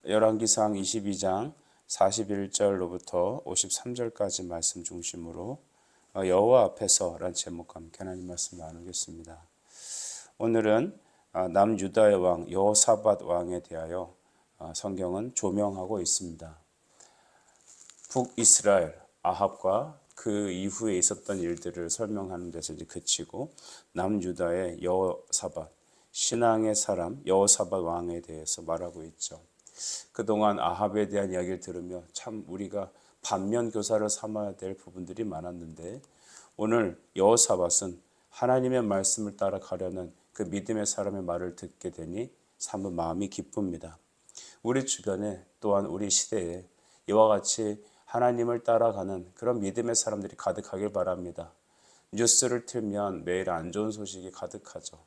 열왕기상 22장 41절로부터 53절까지 말씀 중심으로 여호와 앞에서라는 제목과 함께 하나님 말씀 나누겠습니다. 오늘은 남유다의 왕 여호사밧 왕에 대하여 성경은 조명하고 있습니다. 북이스라엘 아합과 그 이후에 있었던 일들을 설명하는 데서 이제 그치고 남유다의 여호사밧 신앙의 사람 여호사밧 왕에 대해서 말하고 있죠. 그동안 아합에 대한 이야기를 들으며 참 우리가 반면 교사를 삼아야 될 부분들이 많았는데 오늘 여호사밧은 하나님의 말씀을 따라가려는 그 믿음의 사람의 말을 듣게 되니 참 마음이 기쁩니다. 우리 주변에 또한 우리 시대에 이와 같이 하나님을 따라가는 그런 믿음의 사람들이 가득하길 바랍니다. 뉴스를 틀면 매일 안 좋은 소식이 가득하죠.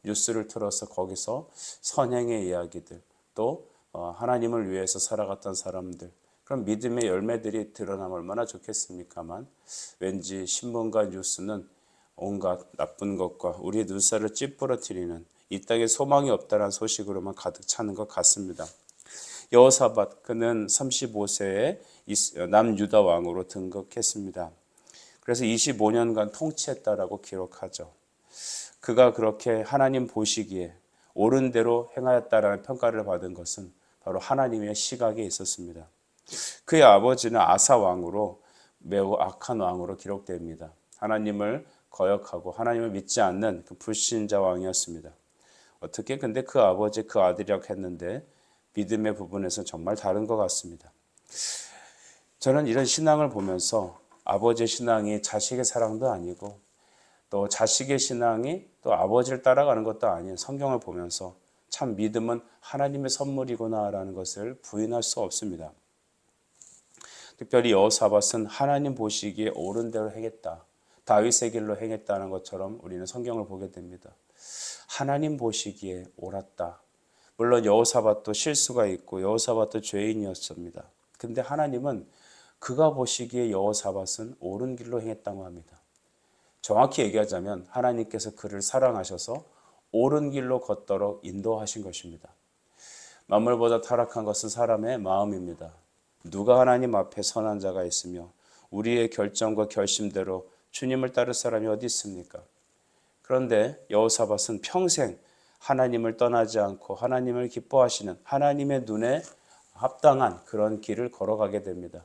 뉴스를 틀어서 거기서 선행의 이야기들 또 하나님을 위해서 살아갔던 사람들 그런 믿음의 열매들이 드러나면 얼마나 좋겠습니까만 왠지 신문과 뉴스는 온갖 나쁜 것과 우리의 눈살을 찌푸러뜨리는 이 땅에 소망이 없다는 소식으로만 가득 차는 것 같습니다. 여호사밧 그는 35세에 남유다 왕으로 등극했습니다. 그래서 25년간 통치했다라고 기록하죠. 그가 그렇게 하나님 보시기에 옳은 대로 행하였다라는 평가를 받은 것은 바로 하나님의 시각에 있었습니다. 그의 아버지는 아사 왕으로 매우 악한 왕으로 기록됩니다. 하나님을 거역하고 하나님을 믿지 않는 그 불신자 왕이었습니다. 어떻게 근데 그 아버지 그 아들이라고 했는데 믿음의 부분에서 정말 다른 것 같습니다. 저는 이런 신앙을 보면서 아버지의 신앙이 자식의 사랑도 아니고 또 자식의 신앙이 또 아버지를 따라가는 것도 아닌 성경을 보면서 참 믿음은 하나님의 선물이구나라는 것을 부인할 수 없습니다. 특별히 여호사밧은 하나님 보시기에 옳은 대로 행했다. 다윗의 길로 행했다는 것처럼 우리는 성경을 보게 됩니다. 하나님 보시기에 옳았다. 물론 여호사밧도 실수가 있고 여호사밧도 죄인이었습니다. 근데 하나님은 그가 보시기에 여호사밧은 옳은 길로 행했다고 합니다. 정확히 얘기하자면 하나님께서 그를 사랑하셔서 옳은 길로 걷도록 인도하신 것입니다. 만물보다 타락한 것은 사람의 마음입니다. 누가 하나님 앞에 선한 자가 있으며 우리의 결정과 결심대로 주님을 따를 사람이 어디 있습니까? 그런데 여호사밧은 평생 하나님을 떠나지 않고 하나님을 기뻐하시는 하나님의 눈에 합당한 그런 길을 걸어가게 됩니다.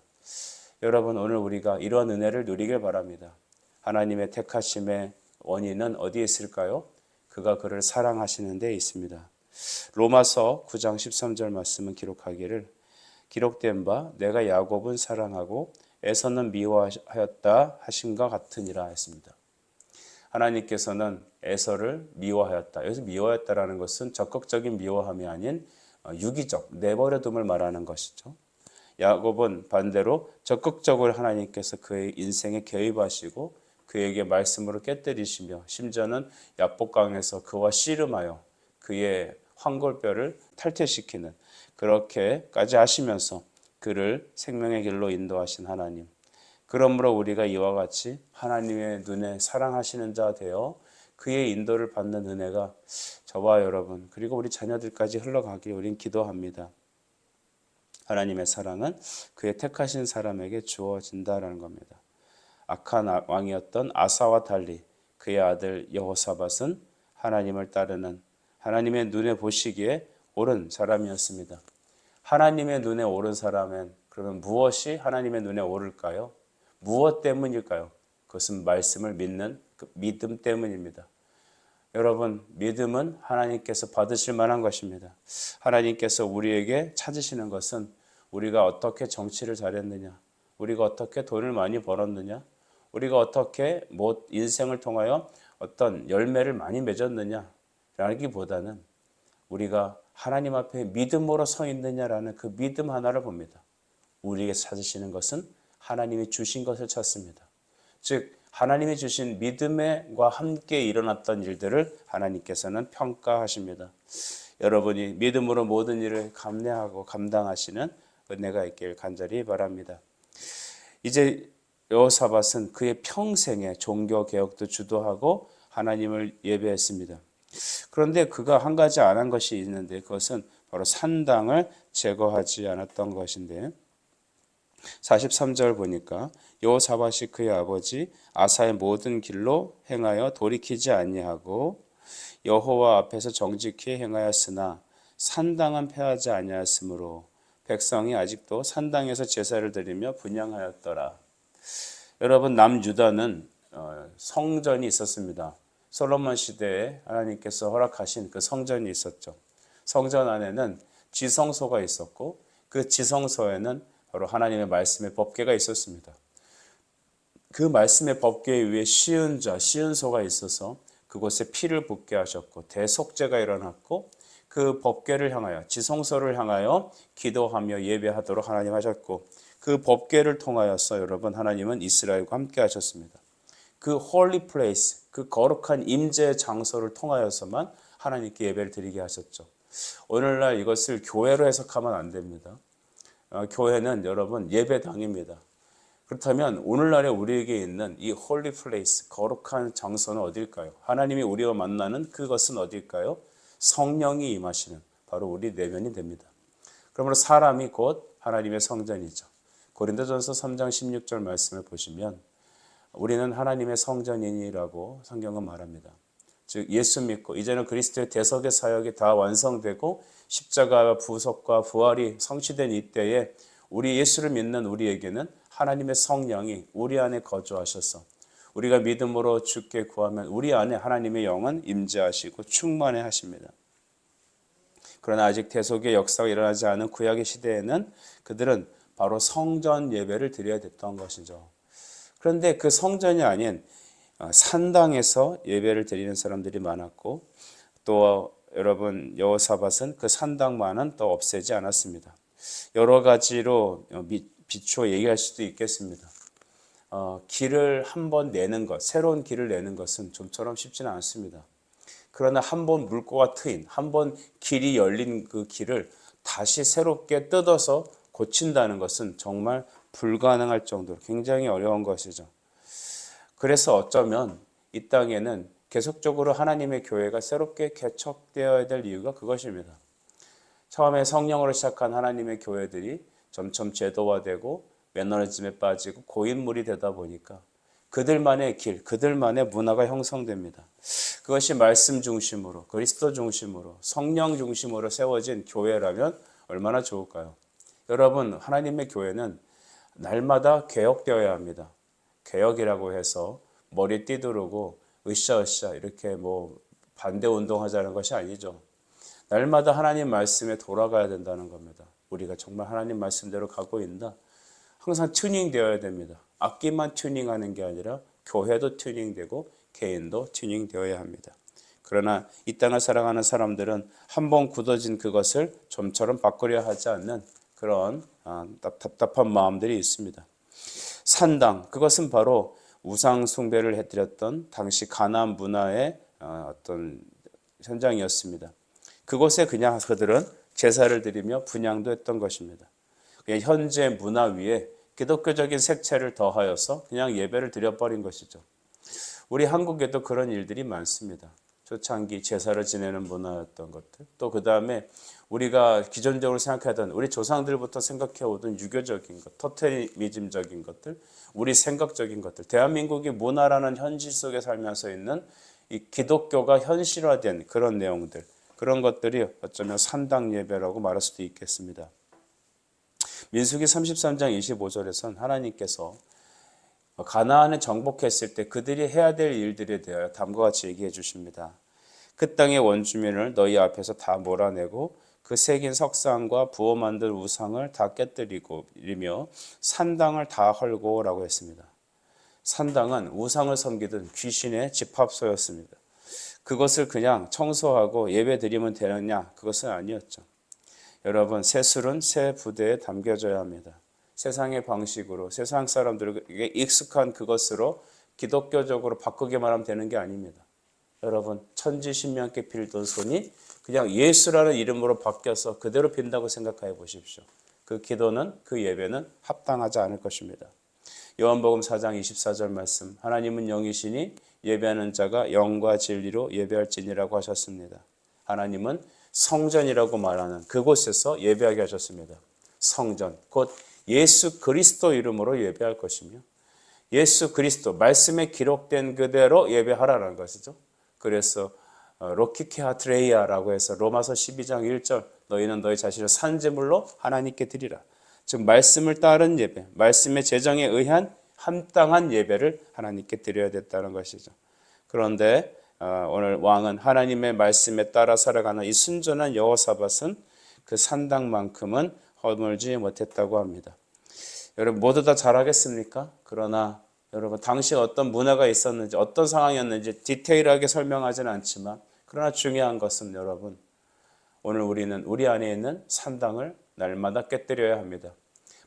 여러분 오늘 우리가 이런 은혜를 누리길 바랍니다. 하나님의 택하심의 원인은 어디에 있을까요? 그가 그를 사랑하시는 데 있습니다. 로마서 9장 13절 말씀은 기록된 바 내가 야곱은 사랑하고 에서는 미워하였다 하심과 같으니라 했습니다. 하나님께서는 에서를 미워하였다. 여기서 미워하였다라는 것은 적극적인 미워함이 아닌 유기적 내버려둠을 말하는 것이죠. 야곱은 반대로 적극적으로 하나님께서 그의 인생에 개입하시고 그에게 말씀으로 깨뜨리시며 심지어는 야복강에서 그와 씨름하여 그의 황골뼈를 탈퇴시키는 그렇게까지 하시면서 그를 생명의 길로 인도하신 하나님. 그러므로 우리가 이와 같이 하나님의 눈에 사랑하시는 자 되어 그의 인도를 받는 은혜가 저와 여러분 그리고 우리 자녀들까지 흘러가길 우린 기도합니다. 하나님의 사랑은 그의 택하신 사람에게 주어진다라는 겁니다. 악한 왕이었던 아사와 달리 그의 아들 여호사밧은 하나님을 따르는 하나님의 눈에 보시기에 옳은 사람이었습니다. 하나님의 눈에 옳은 사람은 그러면 무엇이 하나님의 눈에 옳을까요? 무엇 때문일까요? 그것은 말씀을 믿는 그 믿음 때문입니다. 여러분 믿음은 하나님께서 받으실 만한 것입니다. 하나님께서 우리에게 찾으시는 것은 우리가 어떻게 정치를 잘했느냐, 우리가 어떻게 돈을 많이 벌었느냐, 우리가 어떻게 인생을 통하여 어떤 열매를 많이 맺었느냐 라기보다는 우리가 하나님 앞에 믿음으로 서 있느냐라는 그 믿음 하나를 봅니다. 우리에게 찾으시는 것은 하나님이 주신 것을 찾습니다. 즉 하나님이 주신 믿음과 함께 일어났던 일들을 하나님께서는 평가하십니다. 여러분이 믿음으로 모든 일을 감내하고 감당하시는 은혜가 있길 간절히 바랍니다. 이제 여호사밧은 그의 평생에 종교개혁도 주도하고 하나님을 예배했습니다. 그런데 그가 한 가지 안 한 것이 있는데 그것은 바로 산당을 제거하지 않았던 것인데 43절 보니까 여호사밧이 그의 아버지 아사의 모든 길로 행하여 돌이키지 아니하고 여호와 앞에서 정직히 행하였으나 산당은 폐하지 아니하였으므로 백성이 아직도 산당에서 제사를 드리며 분향하였더라. 여러분, 남유다는 성전이 있었습니다. 솔로몬 시대에 하나님께서 허락하신 그 성전이 있었죠. 성전 안에는 지성소가 있었고 그 지성소에는 바로 하나님의 말씀의 법궤가 있었습니다. 그 말씀의 법궤 위에 시은소가 있어서 그곳에 피를 붓게 하셨고 대속죄가 일어났고 그 법궤를 향하여 지성소를 향하여 기도하며 예배하도록 하나님 하셨고 그 법궤를 통하여서 여러분 하나님은 이스라엘과 함께 하셨습니다. 그 holy place, 그 거룩한 임재 장소를 통하여서만 하나님께 예배를 드리게 하셨죠. 오늘날 이것을 교회로 해석하면 안 됩니다. 교회는 여러분 예배당입니다. 그렇다면 오늘날에 우리에게 있는 이 holy place, 거룩한 장소는 어딜까요? 하나님이 우리와 만나는 그것은 어딜까요? 성령이 임하시는 바로 우리 내면이 됩니다. 그러므로 사람이 곧 하나님의 성전이죠. 고린도전서 3장 16절 말씀을 보시면 우리는 하나님의 성전이라고 성경은 말합니다. 즉 예수 믿고 이제는 그리스도의 대속의 사역이 다 완성되고 십자가와 부속과 부활이 성취된 이때에 우리 예수를 믿는 우리에게는 하나님의 성령이 우리 안에 거주하셔서 우리가 믿음으로 주께 구하면 우리 안에 하나님의 영은 임재하시고 충만해 하십니다. 그러나 아직 대속의 역사가 일어나지 않은 구약의 시대에는 그들은 바로 성전 예배를 드려야 됐던 것이죠. 그런데 그 성전이 아닌 산당에서 예배를 드리는 사람들이 많았고 또 여러분 여호사밧은 그 산당만은 또 없애지 않았습니다. 여러 가지로 비추어 얘기할 수도 있겠습니다. 길을 한번 내는 것, 새로운 길을 내는 것은 좀처럼 쉽지는 않습니다. 그러나 한번 물꼬가 트인, 한번 길이 열린 그 길을 다시 새롭게 뜯어서 고친다는 것은 정말 불가능할 정도로 굉장히 어려운 것이죠. 그래서 어쩌면 이 땅에는 계속적으로 하나님의 교회가 새롭게 개척되어야 될 이유가 그것입니다. 처음에 성령으로 시작한 하나님의 교회들이 점점 제도화되고 매너리즘에 빠지고 고인물이 되다 보니까 그들만의 길, 그들만의 문화가 형성됩니다. 그것이 말씀 중심으로, 그리스도 중심으로, 성령 중심으로 세워진 교회라면 얼마나 좋을까요? 여러분, 하나님의 교회는 날마다 개혁되어야 합니다. 개혁이라고 해서 머리 띠두르고 으쌰으쌰 이렇게 반대 운동하자는 것이 아니죠. 날마다 하나님 말씀에 돌아가야 된다는 겁니다. 우리가 정말 하나님 말씀대로 가고 있나? 항상 튜닝되어야 됩니다. 악기만 튜닝하는 게 아니라 교회도 튜닝되고 개인도 튜닝되어야 합니다. 그러나 이 땅을 살아가는 사람들은 한번 굳어진 그것을 좀처럼 바꾸려 하지 않는 그런 답답한 마음들이 있습니다. 산당, 그것은 바로 우상 숭배를 해드렸던 당시 가나안 문화의 어떤 현장이었습니다. 그곳에 그냥 그들은 제사를 드리며 분향도 했던 것입니다. 그냥 현재 문화 위에 기독교적인 색채를 더하여서 그냥 예배를 드려버린 것이죠. 우리 한국에도 그런 일들이 많습니다. 초창기 제사를 지내는 문화였던 것들, 또 그 다음에 우리가 기존적으로 생각하던 우리 조상들부터 생각해오던 유교적인 것, 토테미즘적인 것들, 우리 생각적인 것들, 대한민국이 문화라는 현실 속에 살면서 있는 이 기독교가 현실화된 그런 내용들, 그런 것들이 어쩌면 산당 예배라고 말할 수도 있겠습니다. 민수기 33장 25절에선 하나님께서 가나안에 정복했을 때 그들이 해야 될 일들에 대하여 다음과 같이 얘기해 주십니다. 그 땅의 원주민을 너희 앞에서 다 몰아내고 그 새긴 석상과 부어 만들 우상을 다 깨뜨리고 이르며 산당을 다 헐고 라고 했습니다. 산당은 우상을 섬기던 귀신의 집합소였습니다. 그것을 그냥 청소하고 예배 드리면 되느냐? 그것은 아니었죠. 여러분, 새 술은 새 부대에 담겨져야 합니다. 세상의 방식으로 세상 사람들에게 익숙한 그것으로 기독교적으로 바꾸기만 하면 되는 게 아닙니다. 여러분, 천지신명께 빌던 손이 그냥 예수라는 이름으로 바뀌어서 그대로 빈다고 생각해 보십시오. 그 기도는, 그 예배는 합당하지 않을 것입니다. 요한복음 4장 24절 말씀, 하나님은 영이시니 예배하는 자가 영과 진리로 예배할지니라고 하셨습니다. 하나님은 성전이라고 말하는 그곳에서 예배하게 하셨습니다. 성전, 곧 예수 그리스도 이름으로 예배할 것이며 예수 그리스도 말씀에 기록된 그대로 예배하라는 것이죠. 그래서 로키케아트레이아라고 해서 로마서 12장 1절 너희는 너희 자신을 산 제물로 하나님께 드리라. 즉 말씀을 따른 예배, 말씀의 제정에 의한 합당한 예배를 하나님께 드려야 됐다는 것이죠. 그런데 오늘 왕은 하나님의 말씀에 따라 살아가는 이 순전한 여호사밧은 그 산당만큼은 허물지 못했다고 합니다. 여러분 모두 다 잘하겠습니까? 그러나 여러분 당시 어떤 문화가 있었는지 어떤 상황이었는지 디테일하게 설명하지는 않지만 그러나 중요한 것은 여러분 오늘 우리는 우리 안에 있는 산당을 날마다 깨뜨려야 합니다.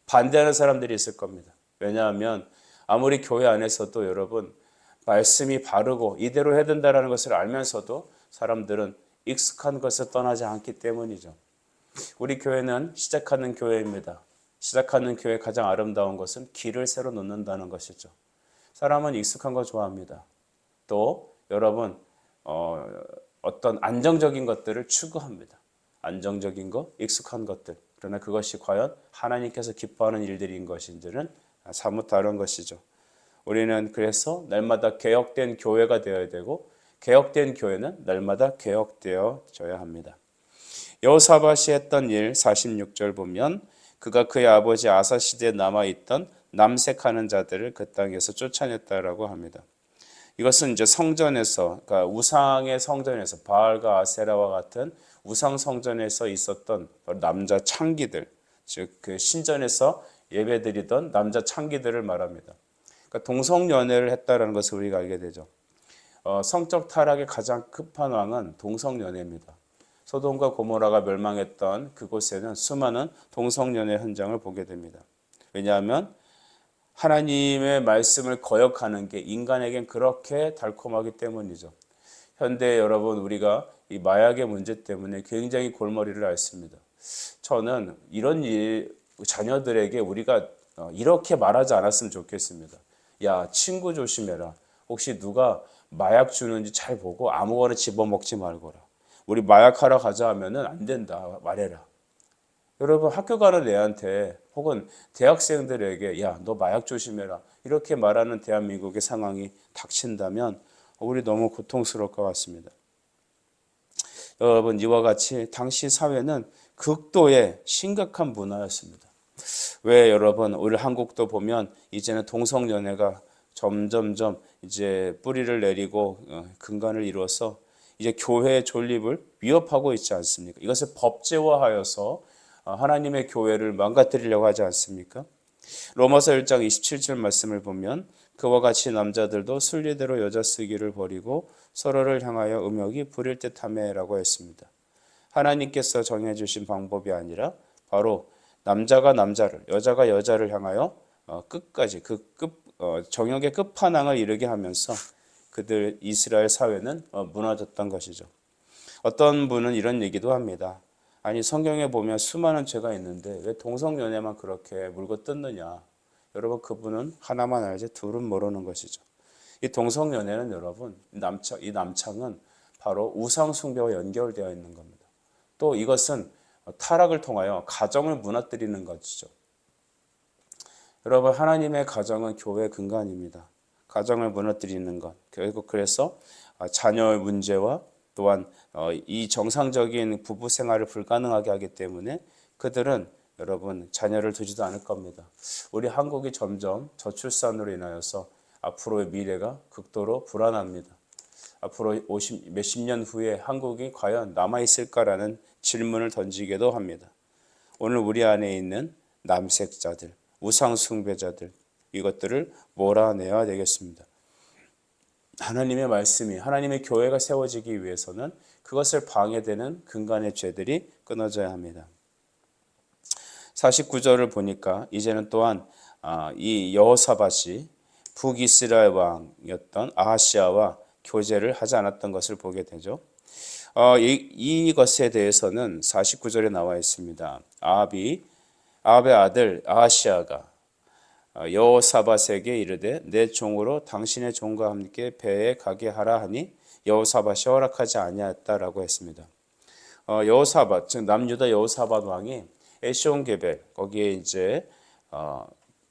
반대하는 사람들이 있을 겁니다. 왜냐하면 아무리 교회 안에서도 여러분 말씀이 바르고 이대로 해야 된다는 것을 알면서도 사람들은 익숙한 것을 떠나지 않기 때문이죠. 우리 교회는 시작하는 교회입니다. 시작하는 교회의 가장 아름다운 것은 길을 새로 놓는다는 것이죠. 사람은 익숙한 거 좋아합니다. 또 여러분 어떤 안정적인 것들을 추구합니다. 안정적인 것, 익숙한 것들. 그러나 그것이 과연 하나님께서 기뻐하는 일들인 것인지는 사뭇 다른 것이죠. 우리는 그래서 날마다 개혁된 교회가 되어야 되고 개혁된 교회는 날마다 개혁되어져야 합니다. 여호사밧이 했던 일 46절 보면 그가 그의 아버지 아사 시대에 남아있던 남색하는 자들을 그 땅에서 쫓아냈다라고 합니다. 이것은 이제 성전에서, 그러니까 우상의 성전에서 바알과 아세라와 같은 우상 성전에서 있었던 남자 창기들, 즉 그 신전에서 예배드리던 남자 창기들을 말합니다. 그러니까 동성연애를 했다라는 것을 우리가 알게 되죠. 성적 타락의 가장 급한 왕은 동성연애입니다. 소돔과 고모라가 멸망했던 그곳에는 수많은 동성연애 현장을 보게 됩니다. 왜냐하면 하나님의 말씀을 거역하는 게 인간에겐 그렇게 달콤하기 때문이죠. 현대 여러분 우리가 이 마약의 문제 때문에 굉장히 골머리를 앓습니다. 저는 이런 일 자녀들에게 우리가 이렇게 말하지 않았으면 좋겠습니다. 야, 친구 조심해라. 혹시 누가 마약 주는지 잘 보고 아무거나 집어먹지 말거라. 우리 마약하러 가자 하면은 안 된다 말해라. 여러분 학교 가는 애한테 혹은 대학생들에게 야, 너 마약 조심해라. 이렇게 말하는 대한민국의 상황이 닥친다면 우리 너무 고통스러울 것 같습니다. 여러분 이와 같이 당시 사회는 극도의 심각한 문화였습니다. 왜 여러분 우리 한국도 보면 이제는 동성연애가 점점점 이제 뿌리를 내리고 근간을 이루어서 이제 교회의 존립을 위협하고 있지 않습니까? 이것을 법제화하여서 하나님의 교회를 망가뜨리려고 하지 않습니까? 로마서 1장 27절 말씀을 보면 그와 같이 남자들도 순리대로 여자 쓰기를 버리고 서로를 향하여 음욕이 부릴 듯하매라고 했습니다. 하나님께서 정해주신 방법이 아니라 바로 남자가 남자를, 여자가 여자를 향하여 끝까지 정욕의 끝판왕을 이르게 하면서 그들 이스라엘 사회는 무너졌던 것이죠. 어떤 분은 이런 얘기도 합니다. 아니 성경에 보면 수많은 죄가 있는데 왜 동성연애만 그렇게 물고 뜯느냐. 여러분 그분은 하나만 알지 둘은 모르는 것이죠. 이 동성연애는 여러분 이 남창은 바로 우상숭배와 연결되어 있는 겁니다. 또 이것은 타락을 통하여 가정을 무너뜨리는 것이죠. 여러분 하나님의 가정은 교회의 근간입니다. 가정을 무너뜨리는 것. 결국 그래서 자녀의 문제와 또한 이 정상적인 부부 생활을 불가능하게 하기 때문에 그들은 여러분 자녀를 두지도 않을 겁니다. 우리 한국이 점점 저출산으로 인하여서 앞으로의 미래가 극도로 불안합니다. 앞으로 몇십 년 후에 한국이 과연 남아있을까라는 질문을 던지기도 합니다. 오늘 우리 안에 있는 남색자들, 우상숭배자들 이것들을 몰아내야 되겠습니다. 하나님의 말씀이 하나님의 교회가 세워지기 위해서는 그것을 방해되는 근간의 죄들이 끊어져야 합니다. 49절을 보니까 이제는 또한 이 여호사밧이 북이스라엘 왕이었던 아하시아와 교제를 하지 않았던 것을 보게 되죠. 이것에 대해서는 49절에 나와 있습니다. 아합의 아들 아하시아가 여호사밧에게 이르되 내 종으로 당신의 종과 함께 배에 가게 하라 하니 여호사밧이 허락하지 아니하였다라고 했습니다. 여호사밧, 즉 남유다 여호사밧 왕이 에시온게벨 거기에 이제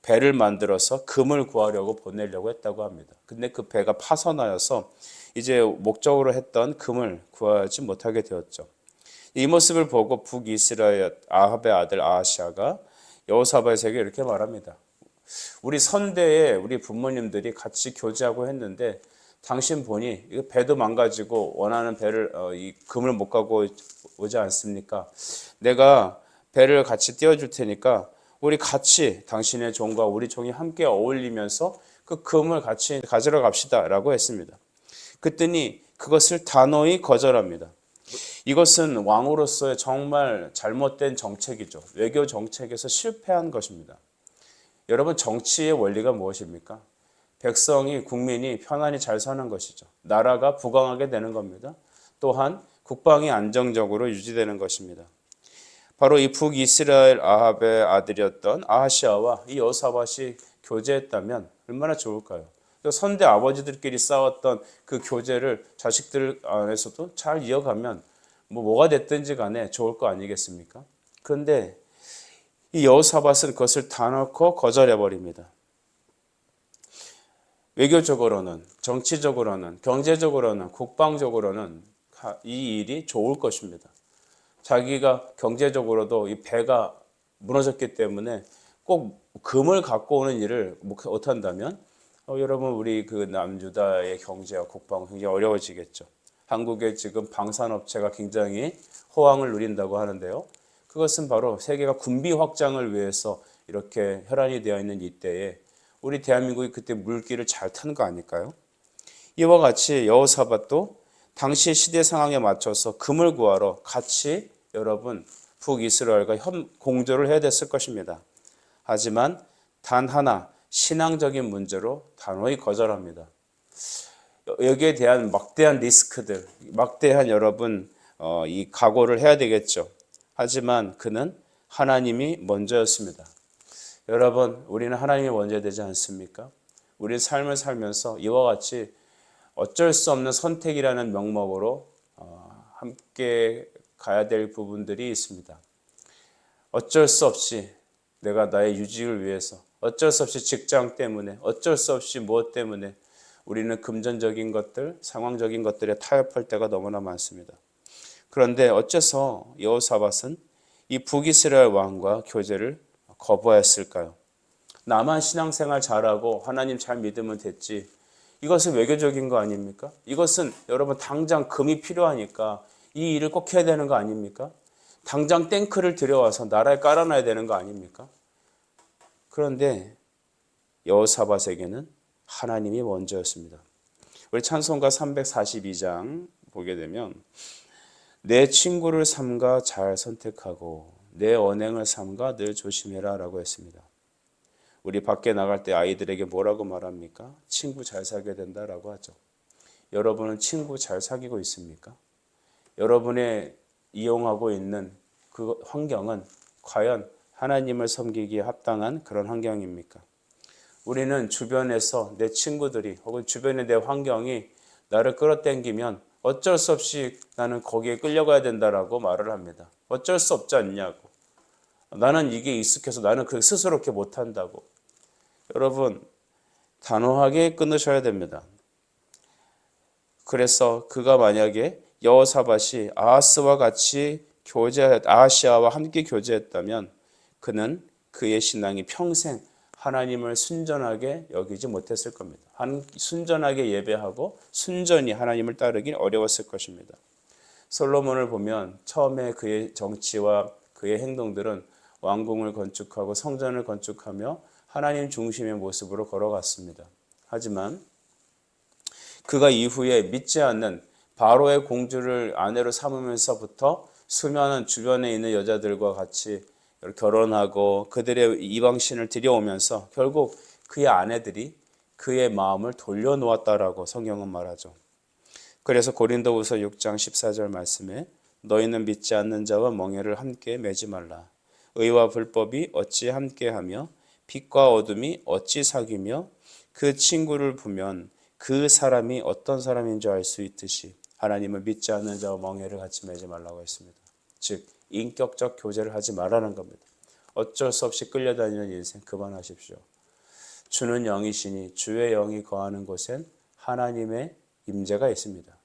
배를 만들어서 금을 구하려고 보내려고 했다고 합니다. 근데 그 배가 파선하여서 이제 목적으로 했던 금을 구하지 못하게 되었죠. 이 모습을 보고 북이스라엘 아합의 아들 아하시아가 여호사밧에게 이렇게 말합니다. 우리 선대에 우리 부모님들이 같이 교제하고 했는데 당신 보니 이 배도 망가지고 원하는 배를 이 금을 못 가고 오지 않습니까? 내가 배를 같이 띄워줄 테니까 우리 같이 당신의 종과 우리 종이 함께 어울리면서 그 금을 같이 가지러 갑시다라고 했습니다. 그랬더니 그것을 단호히 거절합니다. 이것은 왕으로서의 정말 잘못된 정책이죠. 외교 정책에서 실패한 것입니다. 여러분, 정치의 원리가 무엇입니까? 백성이, 국민이 편안히 잘 사는 것이죠. 나라가 부강하게 되는 겁니다. 또한 국방이 안정적으로 유지되는 것입니다. 바로 이 북이스라엘 아합의 아들이었던 아하시아와 이 여호사밧이 교제했다면 얼마나 좋을까요? 선대 아버지들끼리 싸웠던 그 교제를 자식들 안에서도 잘 이어가면 뭐가 됐든지 간에 좋을 거 아니겠습니까? 그런데 이 여호사밧은 그것을 다 놓고 거절해 버립니다. 외교적으로는, 정치적으로는, 경제적으로는, 국방적으로는 이 일이 좋을 것입니다. 자기가 경제적으로도 이 배가 무너졌기 때문에 꼭 금을 갖고 오는 일을 못한다면 여러분, 우리 그 남유다의 경제와 국방은 굉장히 어려워지겠죠. 한국에 지금 방산업체가 굉장히 호황을 누린다고 하는데요. 그것은 바로 세계가 군비 확장을 위해서 이렇게 혈안이 되어 있는 이때에 우리 대한민국이 그때 물길을 잘 탄 거 아닐까요? 이와 같이 여호사밧도 당시 시대 상황에 맞춰서 금을 구하러 같이 여러분 북이스라엘과 공조를 해야 됐을 것입니다. 하지만 단 하나 신앙적인 문제로 단호히 거절합니다. 여기에 대한 막대한 리스크들, 막대한 여러분 이 각오를 해야 되겠죠. 하지만 그는 하나님이 먼저였습니다. 여러분, 우리는 하나님이 먼저 되지 않습니까? 우리 삶을 살면서 이와 같이 어쩔 수 없는 선택이라는 명목으로 함께 가야 될 부분들이 있습니다. 어쩔 수 없이 내가 나의 유직을 위해서, 어쩔 수 없이 직장 때문에, 어쩔 수 없이 무엇 때문에 우리는 금전적인 것들, 상황적인 것들에 타협할 때가 너무나 많습니다. 그런데 어째서 여호사밧은 이 북이스라엘 왕과 교제를 거부했을까요? 나만 신앙생활 잘하고 하나님 잘 믿으면 됐지. 이것은 외교적인 거 아닙니까? 이것은 여러분 당장 금이 필요하니까 이 일을 꼭 해야 되는 거 아닙니까? 당장 탱크를 들여와서 나라에 깔아놔야 되는 거 아닙니까? 그런데 여호사밧에게는 하나님이 먼저였습니다. 우리 찬송가 342장 보게 되면 내 친구를 삼가 잘 선택하고 내 언행을 삼가 늘 조심해라 라고 했습니다. 우리 밖에 나갈 때 아이들에게 뭐라고 말합니까? 친구 잘 사귀어야 된다라고 하죠. 여러분은 친구 잘 사귀고 있습니까? 여러분의 이용하고 있는 그 환경은 과연 하나님을 섬기기에 합당한 그런 환경입니까? 우리는 주변에서 내 친구들이 혹은 주변의 내 환경이 나를 끌어당기면 어쩔 수 없이 나는 거기에 끌려가야 된다라고 말을 합니다. 어쩔 수 없지 않냐고. 나는 이게 익숙해서 나는 그 스스로 이렇게 못한다고. 여러분, 단호하게 끊으셔야 됩니다. 그래서 그가 만약에 여호사밧이 아하스와 같이 아하시아와 함께 교제했다면 그는 그의 신앙이 평생 하나님을 순전하게 여기지 못했을 겁니다. 순전하게 예배하고 순전히 하나님을 따르기 어려웠을 것입니다. 솔로몬을 보면 처음에 그의 정치와 그의 행동들은 왕궁을 건축하고 성전을 건축하며 하나님 중심의 모습으로 걸어갔습니다. 하지만 그가 이후에 믿지 않는 바로의 공주를 아내로 삼으면서부터 수많은 주변에 있는 여자들과 같이 결혼하고 그들의 이방신을 들여오면서 결국 그의 아내들이 그의 마음을 돌려놓았다라고 성경은 말하죠. 그래서 고린도후서 6장 14절 말씀에 너희는 믿지 않는 자와 멍에를 함께 매지 말라. 의와 불법이 어찌 함께하며 빛과 어둠이 어찌 사귀며 그 친구를 보면 그 사람이 어떤 사람인 줄 알 수 있듯이 하나님을 믿지 않는 자와 멍에를 같이 매지 말라고 했습니다. 즉 인격적 교제를 하지 말라는 겁니다. 어쩔 수 없이 끌려다니는 인생 그만하십시오. 주는 영이시니 주의 영이 거하는 곳엔 하나님의 임재가 있습니다.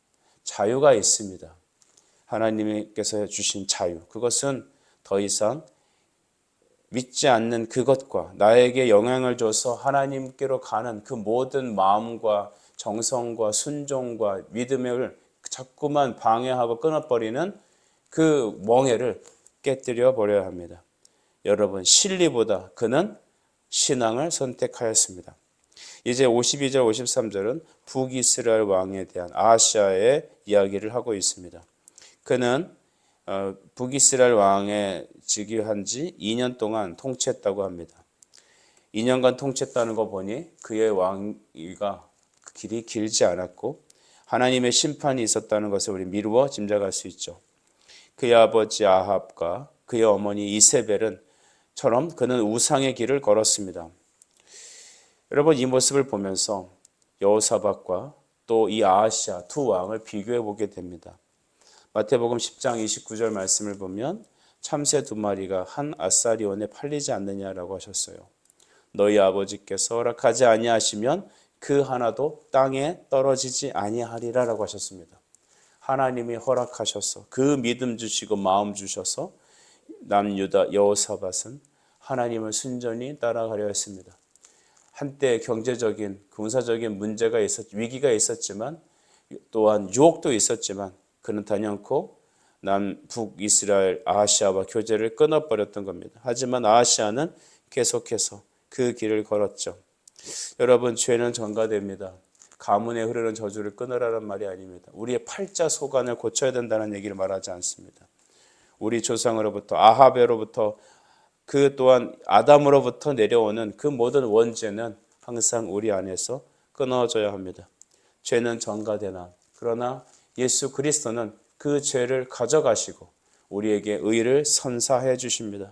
자유가 있습니다. 하나님께서 주신 자유, 그것은 더 이상 믿지 않는 그것과 나에게 영향을 줘서 하나님께로 가는 그 모든 마음과 정성과 순종과 믿음을 자꾸만 방해하고 끊어버리는 그 멍에를 깨뜨려 버려야 합니다. 여러분, 진리보다 그는 신앙을 선택하였습니다. 이제 52절 53절은 북이스라엘 왕에 대한 아하시아의 이야기를 하고 있습니다. 그는 북이스라엘 왕에 즉위한 지 2년 동안 통치했다고 합니다. 2년간 통치했다는 거 보니 그의 왕위가 길이 길지 않았고 하나님의 심판이 있었다는 것을 우리 미루어 짐작할 수 있죠. 그의 아버지 아합과 그의 어머니 이세벨처럼 그는 우상의 길을 걸었습니다. 여러분, 이 모습을 보면서 여호사밧과 또 이 아하시아 두 왕을 비교해 보게 됩니다. 마태복음 10장 29절 말씀을 보면 참새 2마리가 한 아사리온에 팔리지 않느냐라고 하셨어요. 너희 아버지께서 허락하지 아니하시면 그 하나도 땅에 떨어지지 아니하리라라고 하셨습니다. 하나님이 허락하셔서 그 믿음 주시고 마음 주셔서 남유다 여호사밧은 하나님을 순전히 따라가려 했습니다. 한때 경제적인 군사적인 문제가 위기가 있었지만 또한 유혹도 있었지만 그는 단연코 북이스라엘 아하시아와 교제를 끊어버렸던 겁니다. 하지만 아하시아는 계속해서 그 길을 걸었죠. 여러분, 죄는 전가됩니다. 가문에 흐르는 저주를 끊으라는 말이 아닙니다. 우리의 팔자 소관을 고쳐야 된다는 얘기를 말하지 않습니다. 우리 조상으로부터 아합에로부터 그 또한 아담으로부터 내려오는 그 모든 원죄는 항상 우리 안에서 끊어져야 합니다. 죄는 전가되나 그러나 예수 그리스도는 그 죄를 가져가시고 우리에게 의를 선사해 주십니다.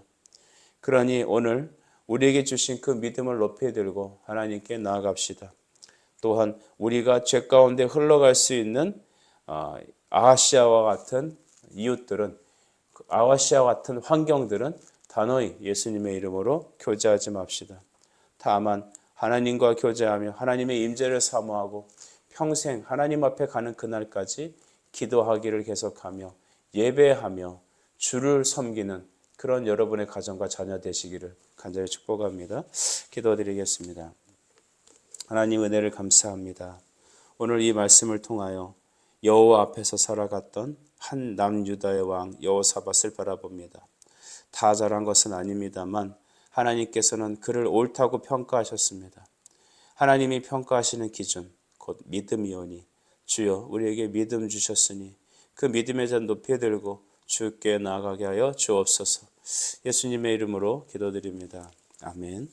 그러니 오늘 우리에게 주신 그 믿음을 높이 들고 하나님께 나아갑시다. 또한 우리가 죄 가운데 흘러갈 수 있는 아하시아와 같은 이웃들은, 아하시아와 같은 환경들은 단호히 예수님의 이름으로 교제하지 맙시다. 다만 하나님과 교제하며 하나님의 임재를 사모하고 평생 하나님 앞에 가는 그날까지 기도하기를 계속하며 예배하며 주를 섬기는 그런 여러분의 가정과 자녀 되시기를 간절히 축복합니다. 기도드리겠습니다. 하나님, 은혜를 감사합니다. 오늘 이 말씀을 통하여 여호와 앞에서 살아갔던 한 남유다의 왕 여호사밧을 바라봅니다. 다 잘한 것은 아닙니다만 하나님께서는 그를 옳다고 평가하셨습니다. 하나님이 평가하시는 기준 곧 믿음이오니 주여 우리에게 믿음 주셨으니 그 믿음의 잔 높이 들고 주께 나아가게 하여 주옵소서. 예수님의 이름으로 기도드립니다. 아멘.